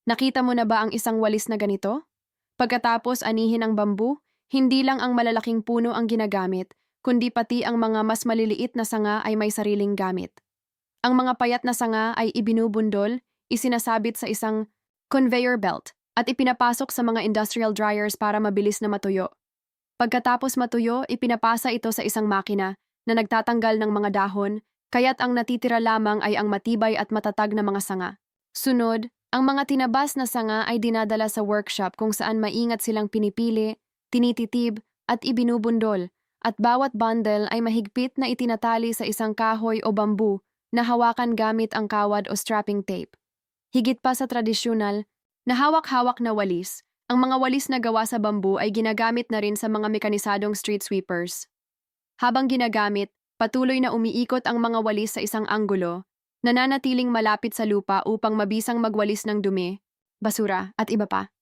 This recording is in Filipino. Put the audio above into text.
Nakita mo na ba ang isang walis na ganito? Pagkatapos anihin ang bambu, hindi lang ang malalaking puno ang ginagamit, kundi pati ang mga mas maliliit na sanga ay may sariling gamit. Ang mga payat na sanga ay ibinubundol, isinasabit sa isang conveyor belt, at ipinapasok sa mga industrial dryers para mabilis na matuyo. Pagkatapos matuyo, ipinapasa ito sa isang makina na nagtatanggal ng mga dahon, kaya't ang natitira lamang ay ang matibay at matatag na mga sanga. Sunod, ang mga tinabas na sanga ay dinadala sa workshop kung saan maingat silang pinipili, tinititib, at ibinubundol, at bawat bundle ay mahigpit na itinatali sa isang kahoy o bambu na hawakan gamit ang kawad o strapping tape. Higit pa sa tradisyonal, na hawak-hawak na walis, ang mga walis na gawa sa bambu ay ginagamit na rin sa mga mekanisadong street sweepers. Habang ginagamit, patuloy na umiikot ang mga walis sa isang anggulo, nananatiling malapit sa lupa upang mabisang magwalis ng dumi, basura at iba pa.